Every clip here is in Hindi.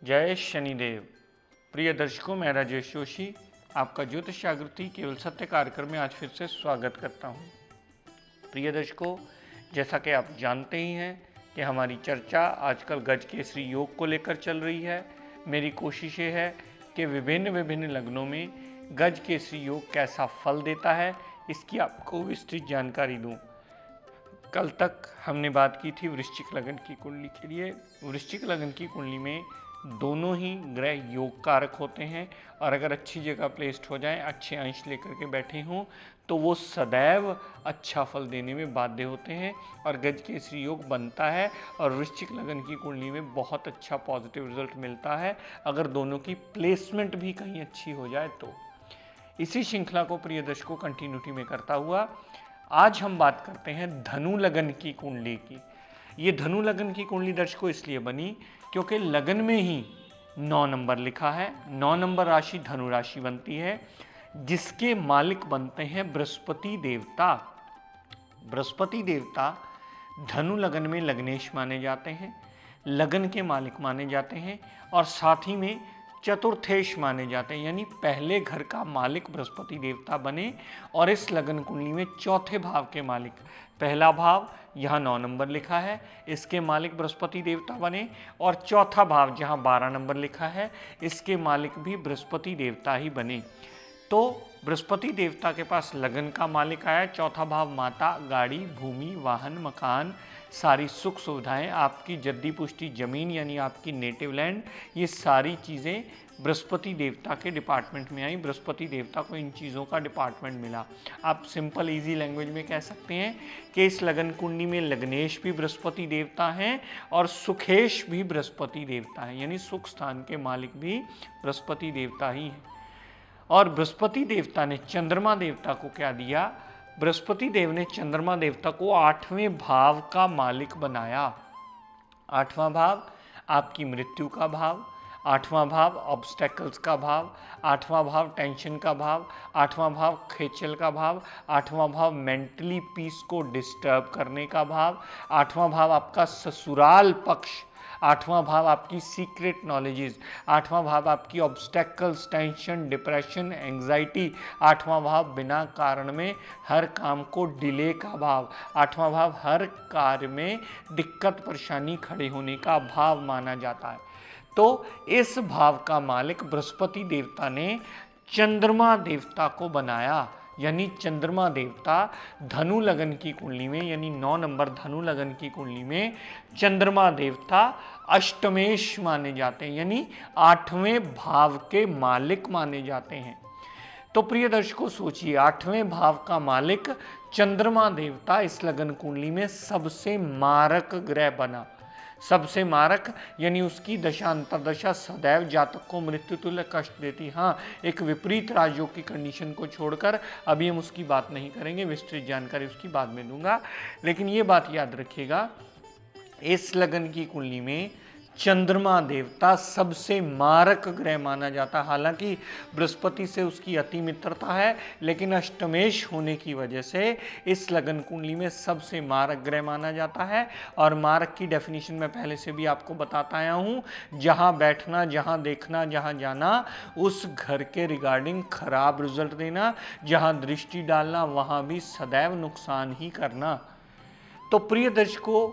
जय शनिदेव। प्रिय दर्शकों, मैं राजेश जोशी आपका ज्योतिष जागृति केवल सत्य कार्यक्रम में आज फिर से स्वागत करता हूं। प्रिय दर्शकों, जैसा कि आप जानते ही हैं कि हमारी चर्चा आजकल गज केसरी योग को लेकर चल रही है। मेरी कोशिश ये है कि विभिन्न लग्नों में गज केसरी योग कैसा फल देता है इसकी आपको विस्तृत जानकारी दूं। कल तक हमने बात की थी वृश्चिक लग्न की कुंडली के लिए। वृश्चिक लग्न की कुंडली में दोनों ही ग्रह योग कारक होते हैं और अगर अच्छी जगह प्लेस्ड हो जाएं, अच्छे अंश लेकर के बैठे हों तो वो सदैव अच्छा फल देने में बाध्य होते हैं और गज केसरी योग बनता है और वृश्चिक लग्न की कुंडली में बहुत अच्छा पॉजिटिव रिजल्ट मिलता है अगर दोनों की प्लेसमेंट भी कहीं अच्छी हो जाए तो। इसी श्रृंखला को प्रिय दर्शकों कंटिन्यूटी में करता हुआ आज हम बात करते हैं धनु लग्न की कुंडली की। ये धनु लग्न की कुंडली दर्शकों इसलिए बनी क्योंकि लगन में ही 9 नंबर लिखा है। 9 नंबर राशि धनु राशि बनती है जिसके मालिक बनते हैं बृहस्पति देवता। बृहस्पति देवता धनु लगन में लग्नेश माने जाते हैं, लगन के मालिक माने जाते हैं और साथ ही में चतुर्थेश माने जाते हैं, यानी पहले घर का मालिक बृहस्पति देवता बने और इस लगन कुंडली में चौथे भाव के मालिक, पहला भाव यहाँ 9 नंबर लिखा है इसके मालिक बृहस्पति देवता बने और चौथा भाव जहाँ 12 नंबर लिखा है इसके मालिक भी बृहस्पति देवता ही बने। तो बृहस्पति देवता के पास लगन का मालिक आया, चौथा भाव माता, गाड़ी, भूमि, वाहन, मकान, सारी सुख सुविधाएं, आपकी जद्दी पुष्टि जमीन यानी आपकी नेटिव लैंड, ये सारी चीज़ें बृहस्पति देवता के डिपार्टमेंट में आई। बृहस्पति देवता को इन चीज़ों का डिपार्टमेंट मिला। आप सिंपल इजी लैंग्वेज में कह सकते हैं कि इस लगन कुंडली में लग्नेश भी बृहस्पति देवता हैं और सुखेश भी बृहस्पति देवता हैं, यानी सुख स्थान के मालिक भी बृहस्पति देवता ही हैं। और बृहस्पति देवता ने चंद्रमा देवता को क्या दिया? बृहस्पति देव ने चंद्रमा देवता को 8वें भाव का मालिक बनाया। 8वां भाव आपकी मृत्यु का भाव, 8वां भाव ऑब्स्टेकल्स का भाव, 8वां भाव टेंशन का भाव, 8वां भाव खेचल का भाव, 8वां भाव मेंटली पीस को डिस्टर्ब करने का भाव, 8वां भाव आपका ससुराल पक्ष, 8वां भाव आपकी सीक्रेट नॉलेजेस, 8वां भाव आपकी ऑब्स्टेकल्स, टेंशन, डिप्रेशन, एंग्जाइटी, 8वां भाव बिना कारण में हर काम को डिले का भाव, 8वां भाव हर कार्य में दिक्कत परेशानी खड़े होने का भाव माना जाता है। तो इस भाव का मालिक बृहस्पति देवता ने चंद्रमा देवता को बनाया, यानी चंद्रमा देवता धनु लगन की कुंडली में, यानी 9 नंबर धनु लगन की कुंडली में चंद्रमा देवता अष्टमेश माने जाते हैं, यानी 8वें भाव के मालिक माने जाते हैं। तो प्रिय दर्शकों सोचिए, 8वें भाव का मालिक चंद्रमा देवता इस लगन कुंडली में सबसे मारक ग्रह बना। सबसे मारक यानी उसकी दशा अंतर्दशा सदैव जातक को मृत्यु तुल्य कष्ट देती। हाँ, एक विपरीत राजयोग की कंडीशन को छोड़कर अभी हम उसकी बात नहीं करेंगे, विस्तृत जानकारी उसकी बाद में दूंगा। लेकिन ये बात याद रखिएगा, इस लगन की कुंडली में चंद्रमा देवता सबसे मारक ग्रह माना जाता है। हालांकि बृहस्पति से उसकी अति मित्रता है, लेकिन अष्टमेश होने की वजह से इस लगन कुंडली में सबसे मारक ग्रह माना जाता है। और मारक की डेफिनेशन मैं पहले से भी आपको बताता आया हूँ, जहाँ बैठना, जहाँ देखना, जहाँ जाना, उस घर के रिगार्डिंग खराब रिजल्ट देना, जहाँ दृष्टि डालना वहाँ भी सदैव नुकसान ही करना। तो प्रिय दर्शकों,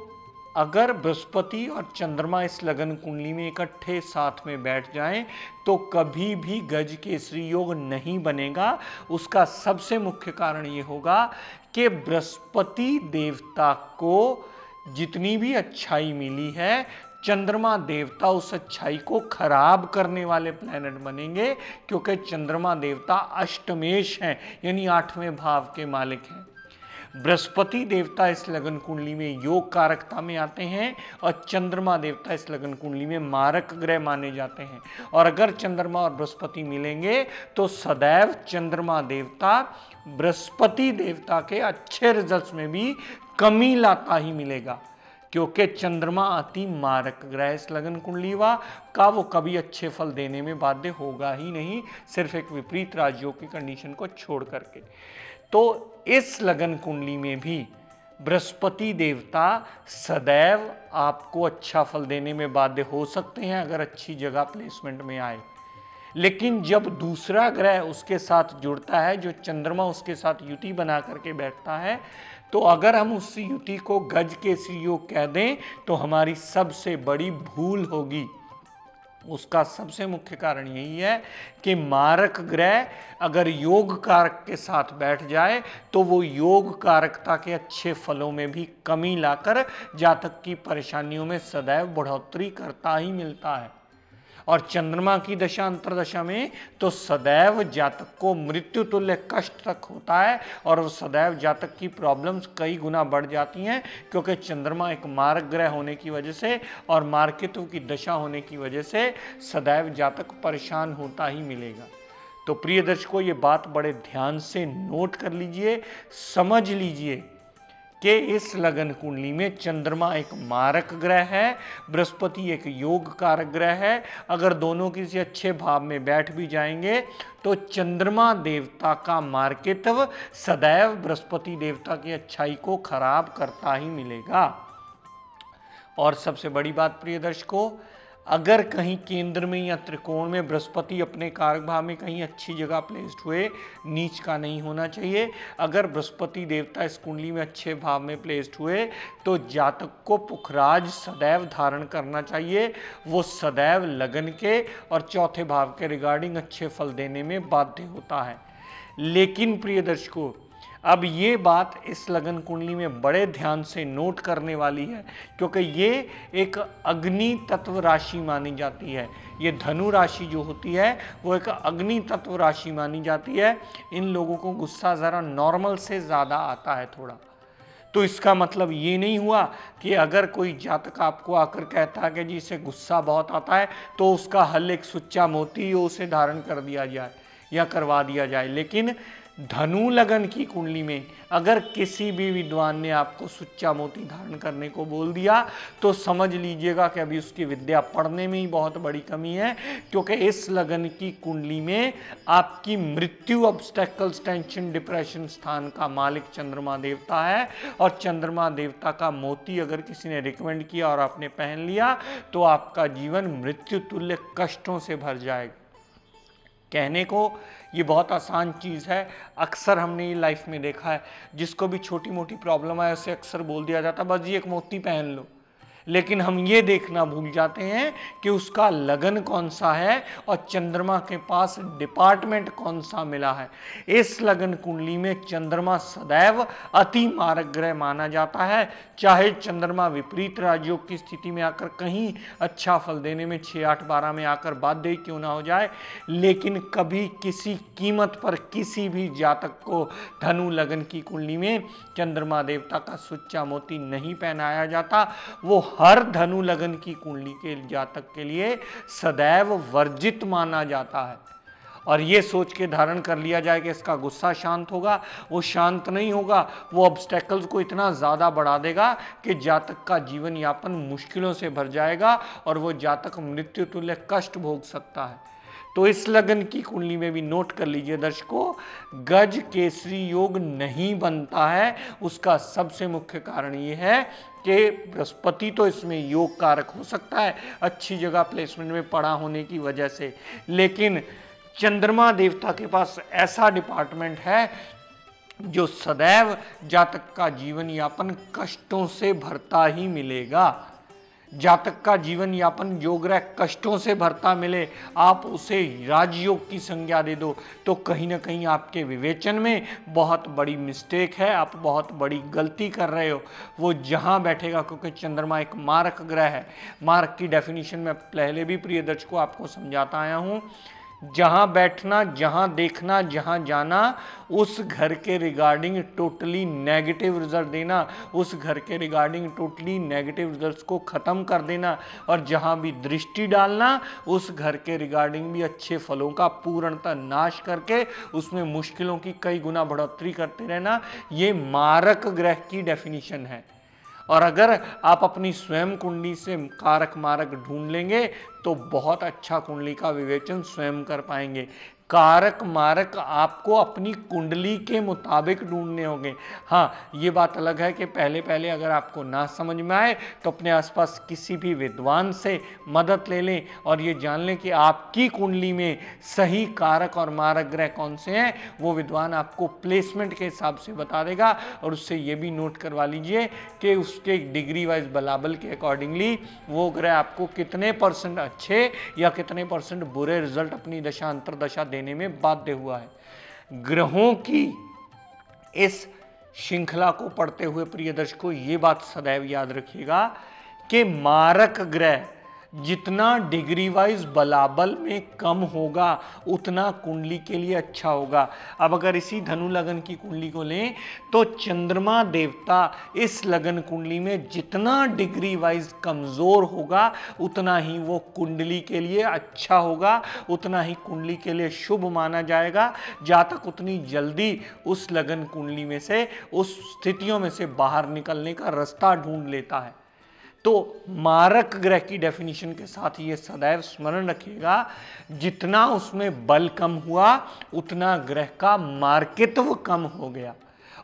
अगर बृहस्पति और चंद्रमा इस लगन कुंडली में इकट्ठे साथ में बैठ जाएं तो कभी भी गज केसरी योग नहीं बनेगा। उसका सबसे मुख्य कारण ये होगा कि बृहस्पति देवता को जितनी भी अच्छाई मिली है, चंद्रमा देवता उस अच्छाई को खराब करने वाले प्लैनेट बनेंगे, क्योंकि चंद्रमा देवता अष्टमेश हैं, यानी 8वें भाव के मालिक हैं। बृहस्पति देवता इस लगन कुंडली में योग कारकता में आते हैं और चंद्रमा देवता इस लगन कुंडली में मारक ग्रह माने जाते हैं। और अगर चंद्रमा और बृहस्पति मिलेंगे तो सदैव चंद्रमा देवता बृहस्पति देवता के अच्छे रिजल्ट्स में भी कमी लाता ही मिलेगा, क्योंकि चंद्रमा अति मारक ग्रह इस लगन कुंडली का वो कभी अच्छे फल देने में बाध्य होगा ही नहीं, सिर्फ एक विपरीत राजयोग की कंडीशन को छोड़ करके। तो इस लगन कुंडली में भी बृहस्पति देवता सदैव आपको अच्छा फल देने में बाध्य हो सकते हैं अगर अच्छी जगह प्लेसमेंट में आए। लेकिन जब दूसरा ग्रह उसके साथ जुड़ता है, जो चंद्रमा उसके साथ युति बना करके बैठता है, तो अगर हम उस युति को गज केसरी योग कह दें तो हमारी सबसे बड़ी भूल होगी। उसका सबसे मुख्य कारण यही है कि मारक ग्रह अगर योग कारक के साथ बैठ जाए तो वो योग कारकता के अच्छे फलों में भी कमी लाकर जातक की परेशानियों में सदैव बढ़ोतरी करता ही मिलता है। और चंद्रमा की दशा अंतरदशा में तो सदैव जातक को मृत्यु तुल्य कष्ट तक होता है और वो सदैव जातक की प्रॉब्लम्स कई गुना बढ़ जाती हैं, क्योंकि चंद्रमा एक मारक ग्रह होने की वजह से और मार्केतु की दशा होने की वजह से सदैव जातक परेशान होता ही मिलेगा। तो प्रिय दर्शकों, ये बात बड़े ध्यान से नोट कर लीजिए, समझ लीजिए कि इस लगन कुंडली में चंद्रमा एक मारक ग्रह है, बृहस्पति एक योग कारक ग्रह है। अगर दोनों किसी अच्छे भाव में बैठ भी जाएंगे तो चंद्रमा देवता का मार्केतव सदैव बृहस्पति देवता की अच्छाई को खराब करता ही मिलेगा। और सबसे बड़ी बात प्रिय दर्शकों, अगर कहीं केंद्र में या त्रिकोण में बृहस्पति अपने कारक भाव में कहीं अच्छी जगह प्लेस्ड हुए, नीच का नहीं होना चाहिए। अगर बृहस्पति देवता इस कुंडली में अच्छे भाव में प्लेस्ड हुए तो जातक को पुखराज सदैव धारण करना चाहिए। वो सदैव लगन के और चौथे भाव के रिगार्डिंग अच्छे फल देने में बाध्य होता है। लेकिन प्रिय दर्शकों, अब ये बात इस लगन कुंडली में बड़े ध्यान से नोट करने वाली है, क्योंकि ये एक अग्नि तत्व राशि मानी जाती है। ये धनु राशि जो होती है वो एक अग्नि तत्व राशि मानी जाती है। इन लोगों को गुस्सा ज़रा नॉर्मल से ज़्यादा आता है थोड़ा। तो इसका मतलब ये नहीं हुआ कि अगर कोई जातक आपको आकर कहता है कि जी इसे गुस्सा बहुत आता है तो उसका हल एक सुच्चा मोती हो उसे धारण कर दिया जाए या करवा दिया जाए। लेकिन धनु लगन की कुंडली में अगर किसी भी विद्वान ने आपको सुच्चा मोती धारण करने को बोल दिया तो समझ लीजिएगा कि अभी उसकी विद्या पढ़ने में ही बहुत बड़ी कमी है, क्योंकि इस लगन की कुंडली में आपकी मृत्यु, ऑब्स्टेकल्स, टेंशन, डिप्रेशन स्थान का मालिक चंद्रमा देवता है। और चंद्रमा देवता का मोती अगर किसी ने रिकमेंड किया और आपने पहन लिया तो आपका जीवन मृत्यु तुल्य कष्टों से भर जाएगा। कहने को ये बहुत आसान चीज़ है, अक्सर हमने ये लाइफ में देखा है, जिसको भी छोटी मोटी प्रॉब्लम है उसे अक्सर बोल दिया जाता है बस ये एक मोती पहन लो। लेकिन हम ये देखना भूल जाते हैं कि उसका लगन कौन सा है और चंद्रमा के पास डिपार्टमेंट कौन सा मिला है। इस लगन कुंडली में चंद्रमा सदैव अति मारक ग्रह माना जाता है। चाहे चंद्रमा विपरीत राजयोग की स्थिति में आकर कहीं अच्छा फल देने में 6, 8, 12 में आकर बाध्य ही क्यों ना हो जाए, लेकिन कभी किसी कीमत पर किसी भी जातक को धनु लगन की कुंडली में चंद्रमा देवता का सुच्चा मोती नहीं पहनाया जाता। वो हर धनु लगन की कुंडली के जातक के लिए सदैव वर्जित माना जाता है। और ये सोच के धारण कर लिया जाए कि इसका गुस्सा शांत होगा, वो शांत नहीं होगा। वो ऑब्स्टेकल्स को इतना ज़्यादा बढ़ा देगा कि जातक का जीवन यापन मुश्किलों से भर जाएगा और वो जातक मृत्यु तुल्य कष्ट भोग सकता है। तो इस लगन की कुंडली में भी नोट कर लीजिए दर्शकों, गज केसरी योग नहीं बनता है। उसका सबसे मुख्य कारण ये है कि बृहस्पति तो इसमें योग कारक हो सकता है अच्छी जगह प्लेसमेंट में पड़ा होने की वजह से, लेकिन चंद्रमा देवता के पास ऐसा डिपार्टमेंट है जो सदैव जातक का जीवन यापन कष्टों से भरता ही मिलेगा। जातक का जीवन यापन जो ग्रह कष्टों से भरता मिले, आप उसे राजयोग की संज्ञा दे दो तो कहीं ना कहीं आपके विवेचन में बहुत बड़ी मिस्टेक है, आप बहुत बड़ी गलती कर रहे हो। वो जहां बैठेगा, क्योंकि चंद्रमा एक मारक ग्रह है। मारक की डेफिनेशन में पहले भी प्रिय दर्शकों आपको समझाता आया हूं, जहां बैठना, जहां देखना, जहां जाना, उस घर के रिगार्डिंग टोटली नेगेटिव रिजल्ट देना, उस घर के रिगार्डिंग टोटली नेगेटिव रिजल्ट्स को ख़त्म कर देना, और जहां भी दृष्टि डालना उस घर के रिगार्डिंग भी अच्छे फलों का पूर्णतः नाश करके उसमें मुश्किलों की कई गुना बढ़ोतरी करते रहना। ये मारक ग्रह की डेफिनेशन है। और अगर आप अपनी स्वयं कुंडली से कारक मारक ढूंढ लेंगे तो बहुत अच्छा कुंडली का विवेचन स्वयं कर पाएंगे। कारक मारक आपको अपनी कुंडली के मुताबिक ढूंढने होंगे। हाँ, ये बात अलग है कि पहले पहले अगर आपको ना समझ में आए तो अपने आसपास किसी भी विद्वान से मदद ले लें और ये जान लें कि आपकी कुंडली में सही कारक और मारक ग्रह कौन से हैं। वो विद्वान आपको प्लेसमेंट के हिसाब से बता देगा और उससे ये भी नोट करवा लीजिए कि उसके डिग्री वाइज बलाबल के अकॉर्डिंगली वो ग्रह आपको कितने % अच्छे या कितने % बुरे रिजल्ट अपनी दशा अंतर दशा देने में बाध्य हुआ है। ग्रहों की इस श्रृंखला को पढ़ते हुए प्रिय दर्शकों, ये बात सदैव याद रखिएगा कि मारक ग्रह जितना डिग्री वाइज बलाबल में कम होगा उतना कुंडली के लिए अच्छा होगा। अब अगर इसी धनु लगन की कुंडली को लें तो चंद्रमा देवता इस लगन कुंडली में जितना डिग्री वाइज कमजोर होगा उतना ही वो कुंडली के लिए अच्छा होगा, उतना ही कुंडली के लिए शुभ माना जाएगा। जातक उतनी जल्दी उस लगन कुंडली में से, उस स्थितियों में से बाहर निकलने का रास्ता ढूंढ लेता है। तो मारक ग्रह की डेफिनेशन के साथ ये सदैव स्मरण रखिएगा, जितना उसमें बल कम हुआ उतना ग्रह का मार्कित्व कम हो गया,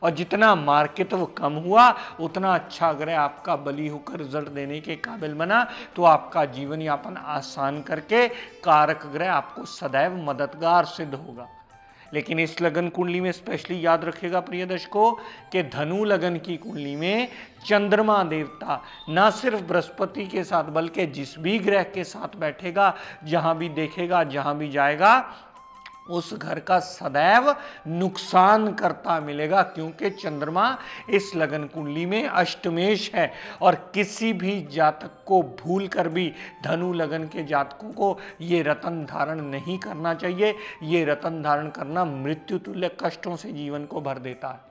और जितना मार्कित्व कम हुआ उतना अच्छा ग्रह आपका बली होकर रिजल्ट देने के काबिल बना। तो आपका जीवन यापन आसान करके कारक ग्रह आपको सदैव मददगार सिद्ध होगा। लेकिन इस लगन कुंडली में स्पेशली याद रखिएगा प्रिय दर्शकों कि धनु लगन की कुंडली में चंद्रमा देवता ना सिर्फ बृहस्पति के साथ बल्कि जिस भी ग्रह के साथ बैठेगा, जहां भी देखेगा, जहां भी जाएगा, उस घर का सदैव नुकसान करता मिलेगा, क्योंकि चंद्रमा इस लगन कुंडली में अष्टमेश है। और किसी भी जातक को भूल कर भी धनु लगन के जातकों को ये रतन धारण नहीं करना चाहिए। ये रतन धारण करना मृत्यु तुल्य कष्टों से जीवन को भर देता है।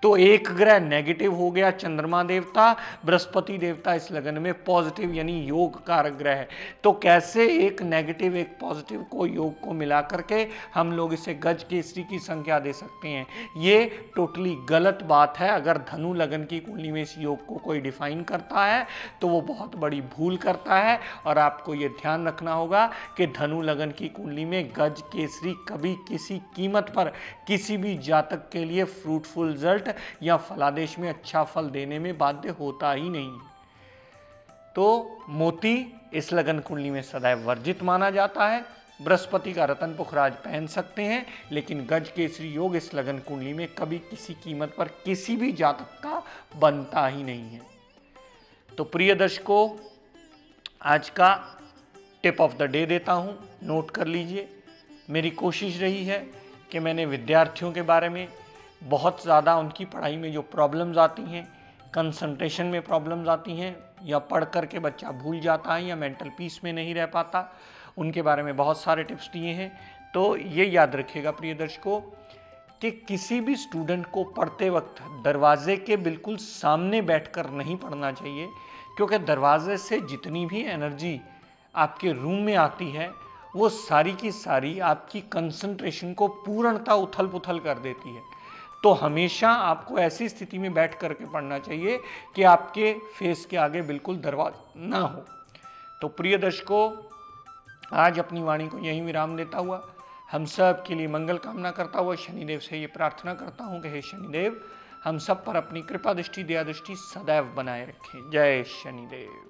तो एक ग्रह नेगेटिव हो गया चंद्रमा देवता, बृहस्पति देवता इस लगन में पॉजिटिव यानी योग कारक ग्रह है। तो कैसे एक नेगेटिव एक पॉजिटिव को योग को मिला करके हम लोग इसे गज केसरी की संख्या दे सकते हैं? ये टोटली गलत बात है। अगर धनु लगन की कुंडली में इस योग को कोई डिफाइन करता है तो वो बहुत बड़ी भूल करता है। और आपको ये ध्यान रखना होगा कि धनु लगन की कुंडली में गज केसरी कभी किसी कीमत पर किसी भी जातक के लिए फ्रूटफुल रिजल्ट या फलादेश में अच्छा फल देने में बाध्य होता ही नहीं। तो मोती इस लगन कुंडली में सदैव वर्जित माना जाता है। बृहस्पति का रतन पुखराज पहन सकते हैं, लेकिन गज केसरी योग इस लगन कुंडली में कभी किसी कीमत पर किसी भी जातक का बनता ही नहीं है। तो प्रिय दर्शकों, आज का टिप ऑफ द डे देता हूं, नोट कर लीजिए। मेरी कोशिश रही है कि मैंने विद्यार्थियों के बारे में बहुत ज़्यादा उनकी पढ़ाई में जो प्रॉब्लम्स आती हैं, कंसंट्रेशन में प्रॉब्लम्स आती हैं, या पढ़ कर के बच्चा भूल जाता है या मेंटल पीस में नहीं रह पाता, उनके बारे में बहुत सारे टिप्स दिए हैं। तो ये याद रखिएगा प्रिय दर्शकों कि किसी भी स्टूडेंट को पढ़ते वक्त दरवाजे के बिल्कुल सामने बैठकर नहीं पढ़ना चाहिए, क्योंकि दरवाजे से जितनी भी एनर्जी आपके रूम में आती है वो सारी की सारी आपकी कंसंट्रेशन को पूर्णतः उथल पुथल कर देती है। तो हमेशा आपको ऐसी स्थिति में बैठ करके पढ़ना चाहिए कि आपके फेस के आगे बिल्कुल दरवाजा ना हो। तो प्रिय दर्शकों, आज अपनी वाणी को यहीं विराम देता हुआ हम सब के लिए मंगल कामना करता हुआ शनिदेव से ये प्रार्थना करता हूँ कि हे शनिदेव हम सब पर अपनी कृपा दृष्टि दया दृष्टि सदैव बनाए रखें। जय शनिदेव।